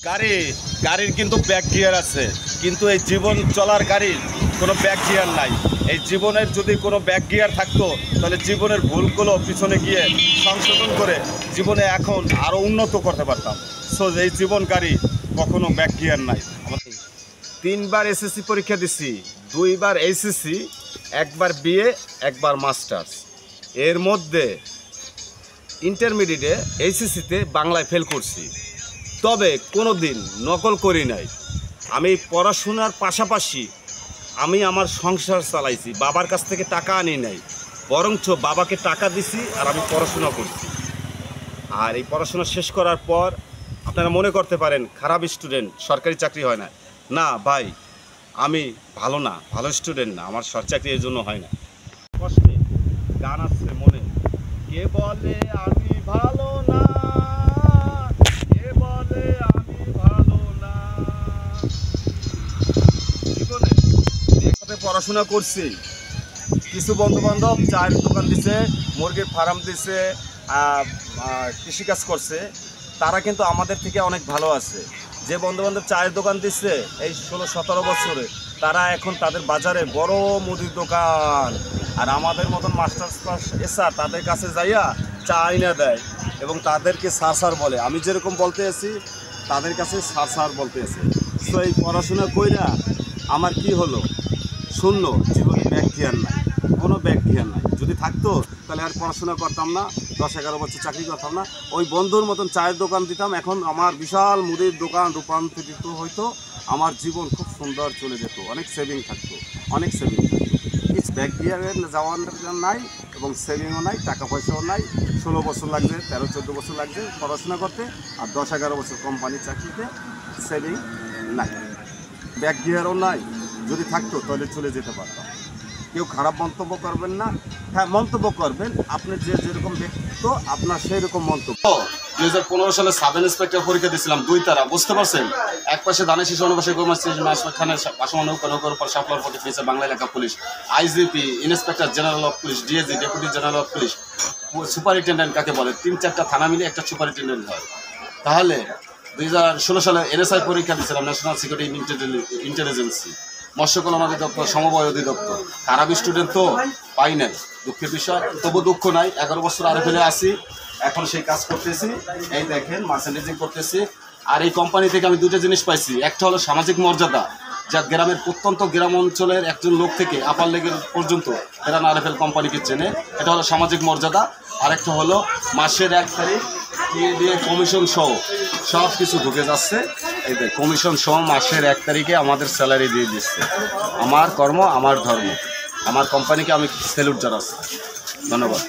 গাড়ির কিন্তু back gear আছে, কিন্তু এই জীবন চলার গাড়ির কোনো ব্যাক গিয়ার নাই। এই জীবনের যদি কোনো ব্যাক গিয়ার থাকতো তাহলে জীবনের ভুলগুলো পিছনে গিয়ে সংশোধন করে জীবনে এখন আরও উন্নত করতে পারতাম। সো এই জীবন গাড়ি কখনো ব্যাক গিয়ার নাই। 3বার এসএসসি পরীক্ষা দিছি, 2বার এইচএসসি, 1বার বিএ, 1বার মাস্টার্স। এর মধ্যে ইন্টারমিডিয়েটে এইচএসসিতে বাংলায় ফেল করছি, তবে কোনো দিন নকল করি নাই। আমি পড়াশোনার পাশাপাশি আমি আমার সংসার চালাইছি, বাবার কাছ থেকে টাকা আনি নাই, বরঞ্চ বাবাকে টাকা দিছি আর আমি পড়াশোনা করছি। আর এই পড়াশোনা শেষ করার পর আপনারা মনে করতে পারেন খারাপ স্টুডেন্ট, সরকারি চাকরি হয় না। না ভাই, আমি ভালো স্টুডেন্ট না, আমার সরকারি চাকরি এর জন্য হয় না। কষ্টে গান আছে মনে, কে বলে আমি ভালো না, কে বলে আমি ভালো না। জীবনে একসাথে পড়াশোনা করছি, কিছু বন্ধু বান্ধব চায়ের দোকান দিছে, মুরগির ফার্ম দিছে, কৃষিকাজ করছে, তারা কিন্তু আমাদের থেকে অনেক ভালো আছে। যে বন্ধুবান্ধব চায়ের দোকান দিচ্ছে এই 16-17 বছরে, তারা এখন তাদের বাজারে বড় মুদির দোকান। আর আমাদের মতন মাস্টার্স ক্লাস এসা তাদের কাছে যাইয়া চা আইনা দেয় এবং তাদেরকে স্যার বলে। আমি যেরকম বলতে আছি তাদের কাছে স্যার বলতে আছে। তো এই পড়াশোনা কইরা আমার কি হলো? শূন্য, জীবনে ব্যাক গিয়ার নাই, কোনো ব্যাক গিয়ার নাই। যদি থাকতো তাহলে আর পড়াশোনা করতাম না, 10-11 বছর চাকরি করতাম না, ওই বন্ধুর মতন চায়ের দোকান দিতাম। এখন আমার বিশাল মুদির দোকান রূপান্তরিত হইতো, আমার জীবন খুব সুন্দর চলে যেত, অনেক সেভিং থাকতো। ব্যাক গিয়ারের যাওয়ার নাই এবং সেভিংও নাই, টাকা পয়সাও নাই। 16 বছর লাগছে, 13-14 বছর লাগছে পড়াশোনা করতে, আর 10-11 বছর কোম্পানির চাকরিতে, সেভিং নাই, ব্যাক গিয়ারও নাই। যদি থাকতো তাহলে চলে যেতে পারতাম। কেউ খারাপ মন্তব্য করবেন না, হ্যাঁ মন্তব্য করবেন, আপনি যেরকম ব্যক্তিত্ব আপনার সেই রকম মন্তব্য। 2015 সালে সাব ইন্সপেক্টর পরীক্ষা দিয়েছিলাম 2 তারা, বুঝতে পারছেন? এক পাশে দানের শিশু, অন্য পাশে খানের পাশাপাশি নৌকার উপর শাপলার প্রতি ফেসে বাংলা এলাকা police, IGP, inspector general of police, DAG, deputy general of police, superintendent কাকে বলে, 3-4টা থানা মিলে একটা সুপারিনটেন্ডেন্ট হয়। তাহলে 2016 সালে এনএসআই পরীক্ষা দিয়েছিলাম, ন্যাশনাল সিকিউরিটি ইন্টেলিজেন্সি, মৎস্য কল্যাণ অধিদপ্তর, সমবায় অধিদপ্তর। খারাপ স্টুডেন্ট তো পাই নাই, দুঃখের বিষয়। তবু দুঃখ নাই, 11 বছর আরে ফেলে আসি, এখন সেই কাজ করতেছি। এই দেখেন মার্চেন্ডাইজিং করতেছি। আর এই কোম্পানি থেকে আমি 2টা জিনিস পাইছি। একটা হলো সামাজিক মর্যাদা, যা গ্রামের প্রত্যন্ত গ্রাম অঞ্চলের একজন লোক থেকে আপার লেভেল পর্যন্ত এরা আরএফএল কোম্পানিকে চেনে, এটা হলো সামাজিক মর্যাদা। আরেকটা হলো মাসের 1 তারিখ দিয়ে কমিশন সহ সব কিছু ঢুকে যাচ্ছে। এই দেখ, কমিশন সহ মাসের 1 তারিখে আমাদের স্যালারি দিয়ে দিচ্ছে। আমার কর্ম আমার ধর্ম, আমার কোম্পানিকে আমি স্যালুট জানাচ্ছি। ধন্যবাদ।